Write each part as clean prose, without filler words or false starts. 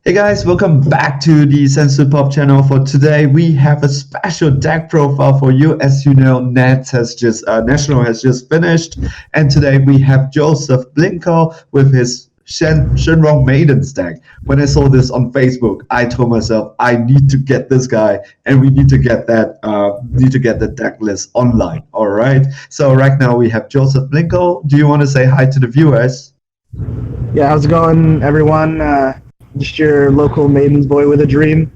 Hey guys, welcome back to the Sensu Pop channel. For today, we have a special deck profile for you. As you know, National has just finished, and today we have Joseph Blincoe with his Shenron Maidens deck. When I saw this on Facebook, I told myself I need to get this guy, and we need to get the deck list online. All right. So right now we have Joseph Blincoe. Do you want to say hi to the viewers? Yeah, how's it going, everyone? Just your local Maidens boy with a dream.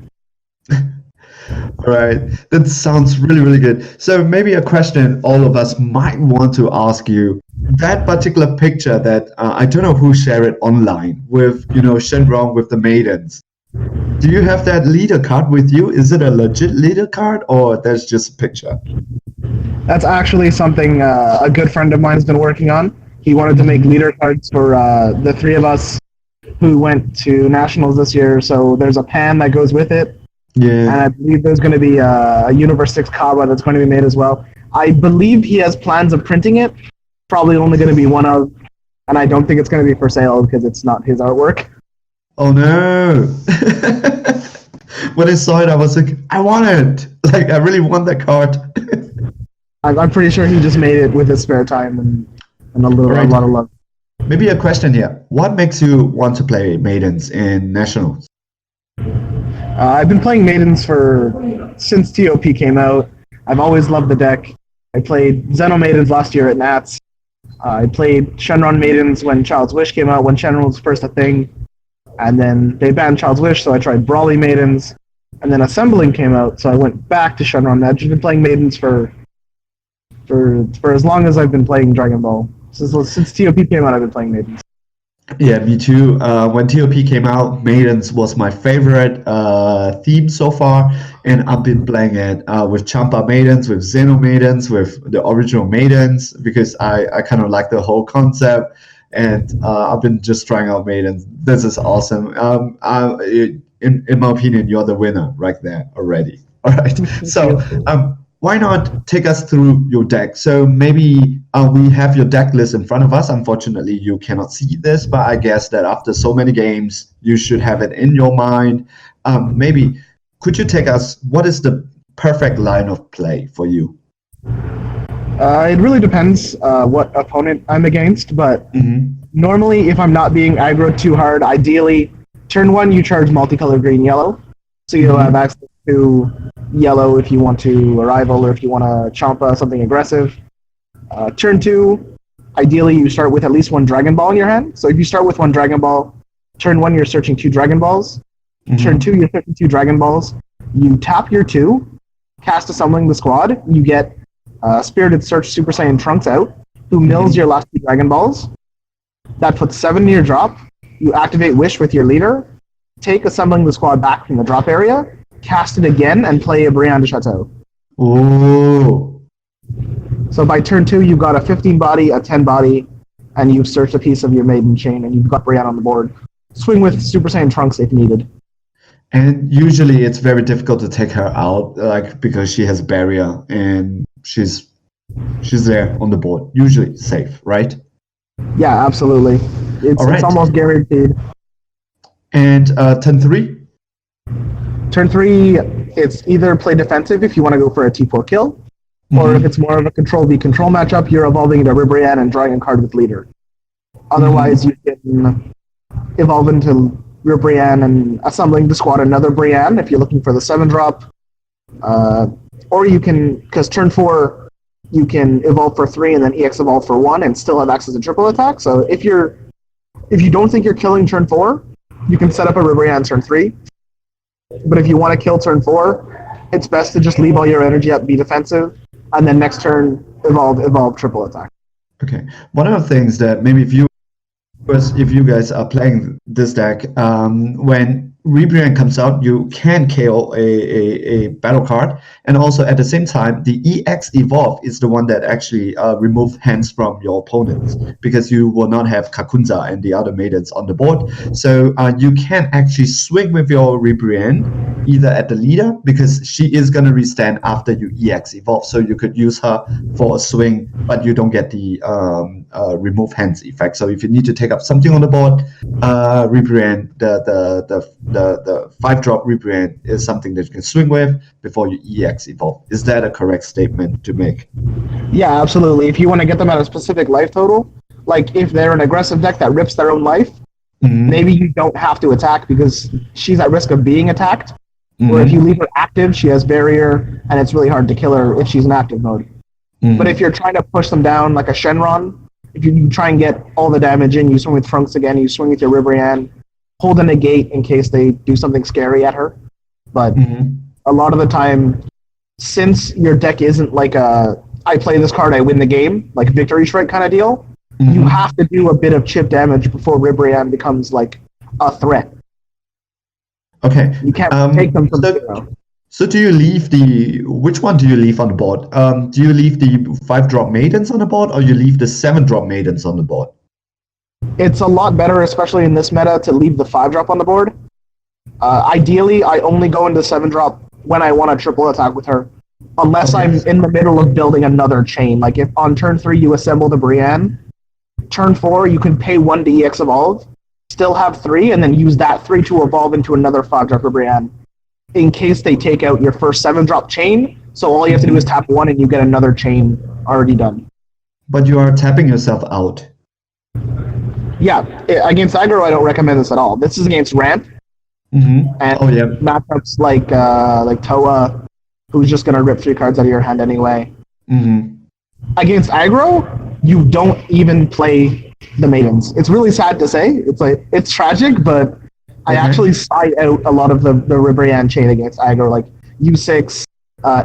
All right, that sounds really, really good. So maybe a question all of us might want to ask you. That particular picture that I don't know who shared it online with, Shenron with the Maidens. Do you have that leader card with you? Is it a legit leader card or that's just a picture? That's actually something a good friend of mine has been working on. He wanted to make leader cards for the three of us who went to nationals this year. So there's a pan that goes with it. Yeah. And I believe there's going to be a Universe 6 Kawa that's going to be made as well. I believe he has plans of printing it. Probably only going to be one of, and I don't think it's going to be for sale because it's not his artwork. Oh no. When I saw it, I was like, I want it. Like, I really want that card. I'm pretty sure he just made it with his spare time and a lot of love. Maybe a question here. What makes you want to play Maidens in Nationals? I've been playing Maidens since TOP came out. I've always loved the deck. I played Xeno Maidens last year at Nats. I played Shenron Maidens when Child's Wish came out, when Shenron was first a thing. And then they banned Child's Wish, so I tried Brawly Maidens. And then Assembling came out, so I went back to Shenron. I've just been playing Maidens for as long as I've been playing Dragon Ball. Since TOP came out, I've been playing Maidens. Yeah, me too. When TOP came out, Maidens was my favorite theme so far, and I've been playing it with Champa Maidens, with Xeno Maidens, with the original Maidens, because I kind of like the whole concept, and I've been just trying out Maidens. This is awesome. In my opinion, you're the winner right there already. All right. So why not take us through your deck? So maybe we have your deck list in front of us. Unfortunately, you cannot see this, but I guess that after so many games, you should have it in your mind. Maybe could you take us, what is the perfect line of play for you? It really depends what opponent I'm against, but normally if I'm not being aggroed too hard, ideally, turn 1 you charge multicolor green-yellow, so you'll have access to yellow if you want to Arrival or if you want to Champa something aggressive. Turn 2, ideally you start with at least 1 Dragon Ball in your hand. So if you start with 1 Dragon Ball, turn 1 you're searching 2 Dragon Balls. Turn 2 you're searching 2 Dragon Balls. You tap your 2, cast Assembling the Squad. You get Spirited Search Super Saiyan Trunks out, who mills your last 2 Dragon Balls. That puts 7 in your drop. You activate Wish with your leader. Take Assembling the Squad back from the drop area. Cast it again and play a Brienne de Chateau. Oh. So by turn 2, you've got a 15 body, a 10 body, and you've searched a piece of your Maiden chain, and you've got Brienne on the board. Swing with Super Saiyan Trunks if needed. And usually it's very difficult to take her out, like because she has a barrier and she's there on the board. Usually safe, right? Yeah, absolutely. It's almost guaranteed. And turn 3? Turn 3, it's either play defensive if you want to go for a T4 kill, or if it's more of a control v control matchup, you're evolving into Ribrianne and drawing a card with leader. Otherwise, you can evolve into Ribrianne and Assembling the Squad another Brienne if you're looking for the 7-drop. Or you can, because turn 4, you can evolve for 3 and then EX evolve for 1 and still have access to triple attack. So if you don't think you're killing turn 4, you can set up a Ribrianne turn 3. But if you want to kill turn 4, it's best to just leave all your energy up, be defensive, and then next turn evolve triple attack. Okay. One of the things that maybe if you guys are playing this deck, when Ribrianne comes out, you can KO a battle card, and also at the same time, the EX Evolve is the one that actually removes hands from your opponents, because you will not have Kakunza and the other maidens on the board. So you can actually swing with your Ribrianne either at the leader, because she is going to restand after you EX Evolve, so you could use her for a swing, but you don't get the remove hands effect. So if you need to take up something on the board, Ribrianne, the the 5-drop Ribrianne is something that you can swing with before you EX evolve. Is that a correct statement to make? Yeah, absolutely. If you want to get them at a specific life total, like if they're an aggressive deck that rips their own life, maybe you don't have to attack because she's at risk of being attacked. Or if you leave her active, she has barrier, and it's really hard to kill her if she's in active mode. But if you're trying to push them down like a Shenron, if you try and get all the damage in, you swing with Trunks again, you swing with your Ribrianne, hold a negate in case they do something scary at her. But a lot of the time, since your deck isn't like a I play this card, I win the game, like Victory Strike kind of deal, you have to do a bit of chip damage before Ribrianne becomes like a threat. Okay. You can't take them from zero. So do you leave which one do you leave on the board? Do you leave the 5-drop Maidens on the board, or you leave the 7-drop Maidens on the board? It's a lot better, especially in this meta, to leave the 5-drop on the board. Ideally, I only go into 7-drop when I want a triple attack with her, unless I'm in the middle of building another chain. Like if on turn 3 you assemble the Brienne, turn 4 you can pay 1 to EX evolve, still have 3, and then use that 3 to evolve into another 5-drop for Brienne, in case they take out your first 7-drop chain. So all you have to do is tap 1 and you get another chain already done. But you are tapping yourself out. Yeah, against aggro I don't recommend this at all. This is against ramp. And matchups like Toa, who's just going to rip 3 cards out of your hand anyway. Against aggro, you don't even play the Maidens. It's really sad to say. It's tragic, but I actually side out a lot of the Ribrianne chain against aggro, like U6,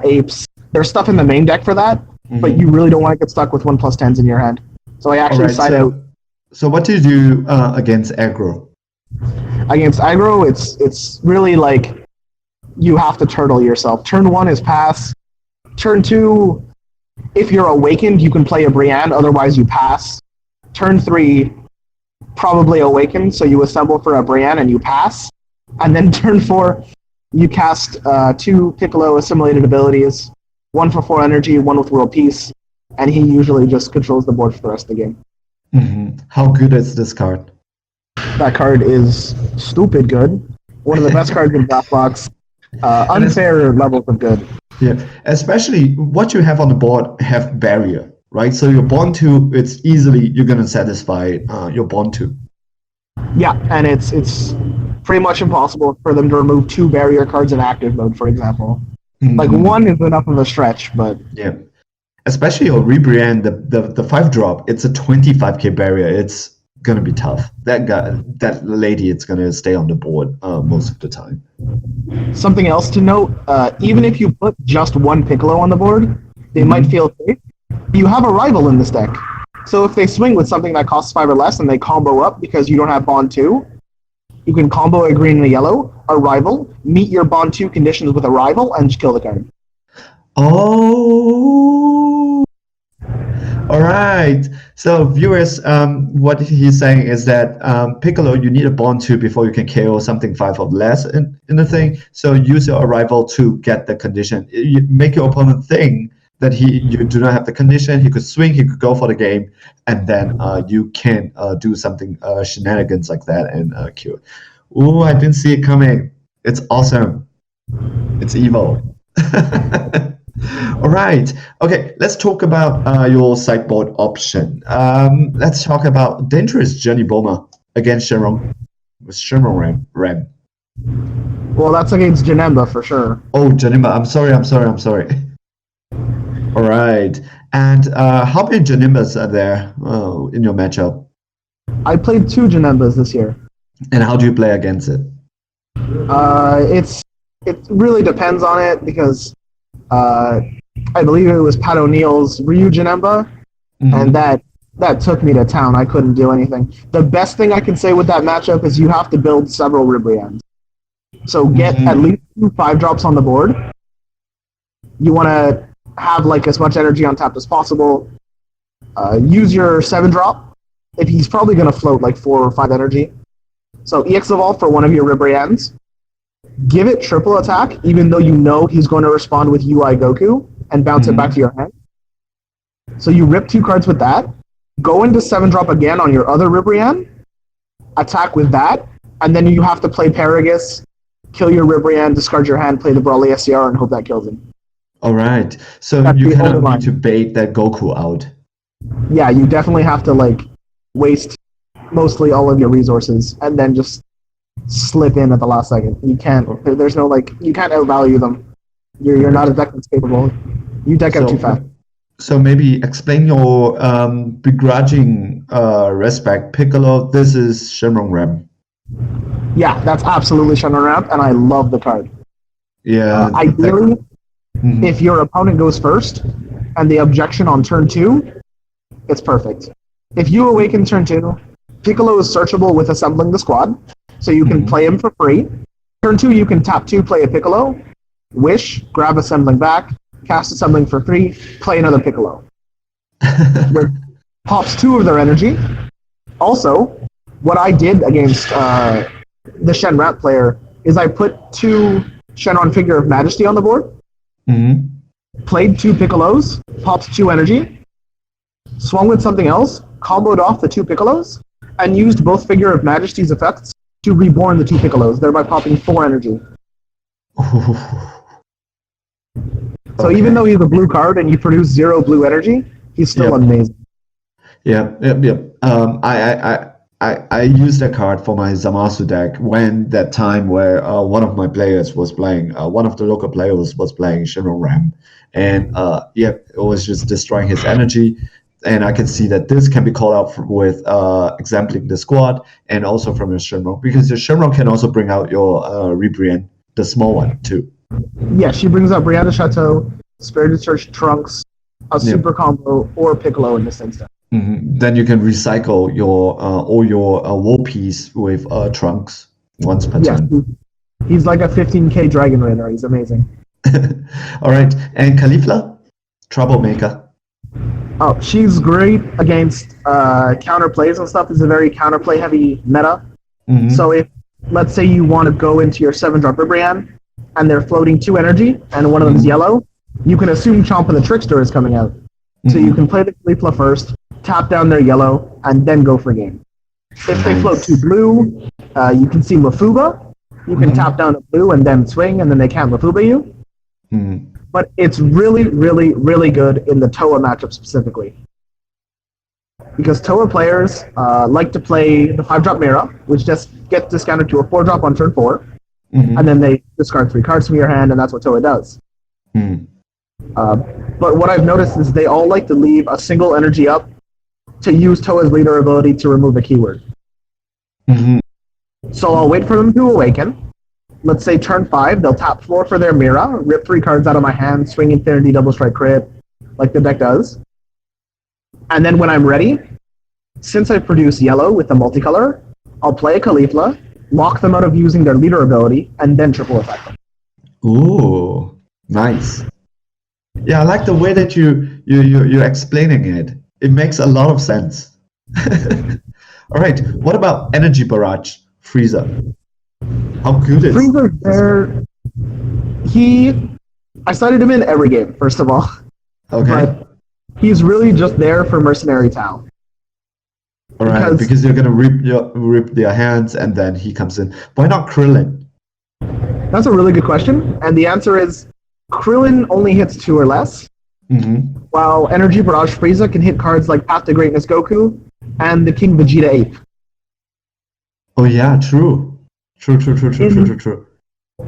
Apes. There's stuff in the main deck for that, but you really don't want to get stuck with 1+10s in your hand. So I actually side out. So what do you do against aggro? Against aggro, it's really like you have to turtle yourself. Turn 1 is pass. Turn 2, if you're awakened, you can play a Brienne, otherwise you pass. Turn 3, probably awakened, so you assemble for a Brienne and you pass. And then turn 4, you cast 2 Piccolo assimilated abilities, 1 for 4 energy, 1 with World Peace, and he usually just controls the board for the rest of the game. How good is this card? That card is stupid good. One of the best cards in Black Box. Unfair levels of good. Yeah, especially what you have on the board have barrier, right? So your Bond 2, it's easily, you're going to satisfy your Bond 2. Yeah, and it's pretty much impossible for them to remove 2 barrier cards in active mode, for example. Like 1 is enough of a stretch, but... Yeah. Especially your Ribrianne, the 5-drop, it's a 25k barrier. It's going to be tough. That lady, it's going to stay on the board most of the time. Something else to note, even if you put just 1 Piccolo on the board, they might feel safe. You have a rival in this deck. So if they swing with something that costs 5 or less and they combo up because you don't have Bond 2, you can combo a green and a yellow, a rival, meet your Bond 2 conditions with a rival, and just kill the card. Oh, all right. So viewers, what he's saying is that Piccolo, you need a Bond 2 before you can KO something 5 or less in the thing. So use your arrival to get the condition. You make your opponent think that you do not have the condition. He could swing, he could go for the game, and then you can do something shenanigans like that and kill. Ooh, I didn't see it coming. It's awesome. It's evil. All right. Okay, let's talk about your sideboard option. Let's talk about Dangerous Journey Bomber against Shenron Ram. Well, that's against Janemba for sure. Oh, Janemba. I'm sorry. All right. And how many Janembas are there in your matchup? I played 2 Janembas this year. And how do you play against it? It really depends on it because I believe it was Pat O'Neill's Ryu Janemba, and that took me to town. I couldn't do anything. The best thing I can say with that matchup is you have to build several Ribriannes. So get at least 2 5-drops on the board. You want to have like as much energy on tap as possible. Use your 7-drop. If he's probably going to float like 4 or 5 energy. So EX Evolve for one of your Ribriannes. Give it triple attack, even though you know he's going to respond with UI Goku and bounce it back to your hand. So you rip 2 cards with that. Go into 7-drop again on your other Ribrianne. Attack with that. and then you have to play Paragus, kill your Ribrianne, discard your hand, play the Brawly SCR, and hope that kills him. All right. So That's you the kind only of line. need to bait that Goku out. Yeah, you definitely have to like waste mostly all of your resources and then just slip in at the last second. You can't. There's no like. You can't outvalue them. You're not a deck that's capable. You deck out too fast. So maybe explain your begrudging respect. Piccolo, this is Shenron Ram. Yeah, that's absolutely Shenron Ramp, and I love the card. Yeah. Ideally, if your opponent goes first and the objection on turn 2, it's perfect. If you awaken turn 2, Piccolo is searchable with assembling the squad, so you can play him for free. Turn 2, you can tap 2, play a Piccolo, wish, grab assembling back, cast assembling for free, play another Piccolo. Pops 2 of their energy. Also, what I did against the Shen Ramp player is I put 2 Shenron Figure of Majesty on the board, played 2 Piccolos, popped 2 energy, swung with something else, comboed off the 2 Piccolos, and used both Figure of Majesty's effects to reborn the 2 Piccolos, thereby popping 4 energy. So even though he's a blue card and you produce 0 blue energy, he's still amazing. Yeah. I used that card for my Zamasu deck when that time where one of my players was playing, one of the local players was playing Shenron Ram, and it was just destroying his energy. And I can see that this can be called out with exempling the squad and also from your Shenron, because your Shenron can also bring out your Ribrianne, the small one too. Yeah, she brings out Brianna Chateau, Spirited Church Trunks, a super combo, or Piccolo in this instance. Then you can recycle your all your war piece with Trunks once per turn. He's like a 15k Dragon Raider. He's amazing. All right, and Caulifla, troublemaker. Oh, she's great against counter plays and stuff. It's a very counterplay heavy meta. So if, let's say you want to go into your 7-drop Ribrianne, and they're floating 2 energy, and one of them's yellow, you can assume Chompa the Trickster is coming out. So you can play the Caulifla first, tap down their yellow, and then go for game. If they float 2 blue, you can see Mafuba. You can tap down a blue and then swing, and then they can't Mafuba you. But it's really, really, really good in the Toa matchup specifically. Because Toa players like to play the 5-drop Mira, which just gets discounted to a 4-drop on turn 4. And then they discard 3 cards from your hand, and that's what Toa does. But what I've noticed is they all like to leave a single energy up to use Toa's leader ability to remove a keyword. So I'll wait for them to awaken. Let's say turn 5, they'll tap 4 for their Mira, rip 3 cards out of my hand, swing Infinity, Double Strike Crit, like the deck does. And then when I'm ready, since I produce yellow with the multicolor, I'll play a Caulifla, lock them out of using their leader ability, and then triple effect them. Ooh, nice. Yeah, I like the way that you're explaining it. It makes a lot of sense. All right, what about Energy Barrage, Frieza? How good is Frieza's there? I started him in every game, first of all. Okay. But he's really just there for Mercenary Tau. All right, because you're gonna rip their hands, and then he comes in. Why not Krillin? That's a really good question, and the answer is Krillin only hits 2 or less, while Energy Barrage Frieza can hit cards like Path to Greatness Goku and the King Vegeta Ape. Oh yeah, true. True.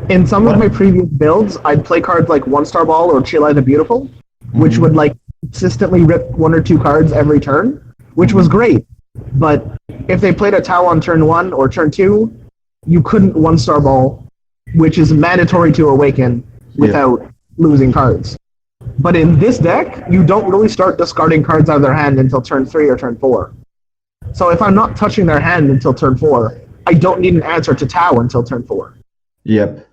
In some of my previous builds, I'd play cards like 1-Star Ball or Chila the Beautiful, which would like consistently rip 1 or 2 cards every turn, which was great. But if they played a Tau on turn 1 or turn 2, you couldn't 1-Star Ball, which is mandatory to awaken without losing cards. But in this deck, you don't really start discarding cards out of their hand until turn 3 or turn 4. So if I'm not touching their hand until turn 4, I don't need an answer to Tau until turn 4. Yep.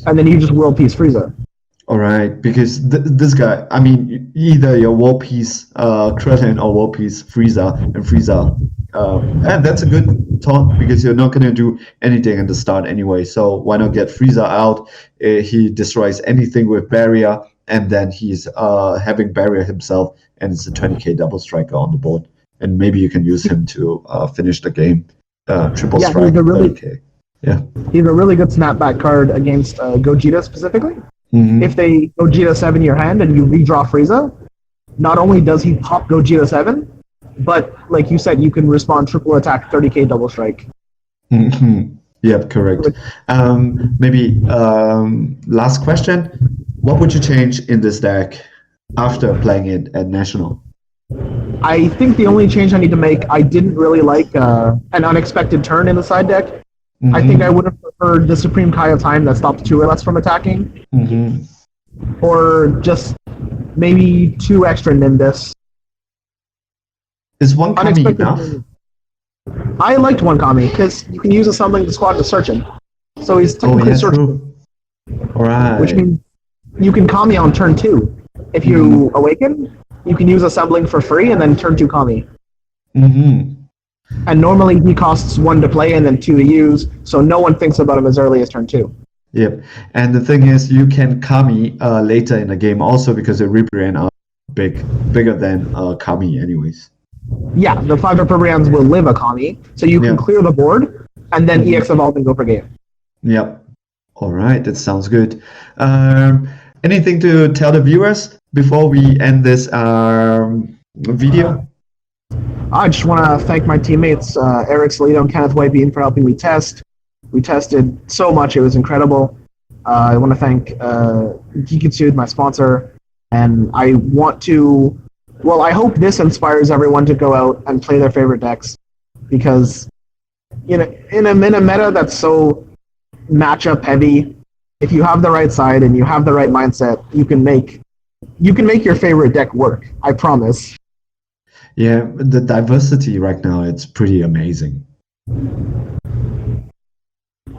And then you just World Peace Frieza. All right, because this guy, I mean, either your World Peace Krillin or World Peace Frieza, and that's a good thought, because you're not going to do anything at the start anyway, so why not get Frieza out? He destroys anything with barrier, and then he's having barrier himself, and it's a 20k double striker on the board, and maybe you can use him to finish the game. Triple strike, 30k. Yeah. He's a really good snapback card against Gogeta specifically. If they Gogeta 7 your hand and you redraw Frieza, not only does he pop Gogeta 7, but like you said, you can respond triple attack 30k double strike. Yep, correct. Maybe last question. What would you change in this deck after playing it at National? I think the only change I need to make, I didn't really like an unexpected turn in the side deck. I think I would have preferred the Supreme Kai of Time that stops 2 or less from attacking. Or just maybe 2 extra Nimbus. Is 1 Kami enough? I liked 1 Kami because you can use a summoning squad to search him. So he's technically searching. Alright. Which means you can Kami on turn 2. If you awaken, you can use assembling for free and then turn 2 Kami. And normally he costs 1 to play and then 2 to use, so no one thinks about him as early as turn 2. Yep. And the thing is, you can Kami later in the game also because the Ribrian are bigger than Kami anyways. Yeah, the 5 Ribrians will live a Kami, so you can clear the board and then EX evolve and go for game. Yep. Alright, that sounds good. Anything to tell the viewers before we end this video? I just want to thank my teammates, Eric Salito and Kenneth Whitebean, for helping me test. We tested so much, it was incredible. I want to thank Geekitsu, my sponsor, and I want to, well, I hope this inspires everyone to go out and play their favorite decks, because in a meta that's so matchup heavy, if you have the right side and you have the right mindset, you can make your favorite deck work. I promise. Yeah, the diversity right now, it's pretty amazing. All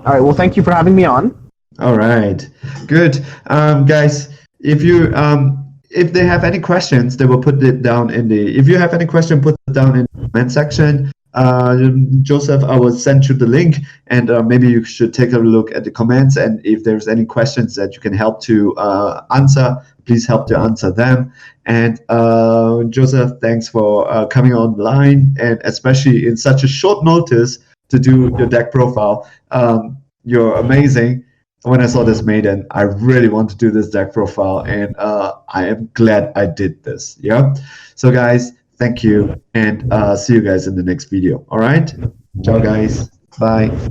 right, well, thank you for having me on. All right, good. Guys, if they have any questions, they will put it down in the, if you have any question, put it down in the comment section. Joseph, I will send you the link, and maybe you should take a look at the comments, and if there's any questions that you can help to answer, please help to answer them. And Joseph, thanks for coming online, and especially in such a short notice to do your deck profile. You're amazing. When I saw this Maiden, I really want to do this deck profile, and I am glad I did this. Yeah. So guys, thank you, and see you guys in the next video. All right. Ciao, guys. Bye.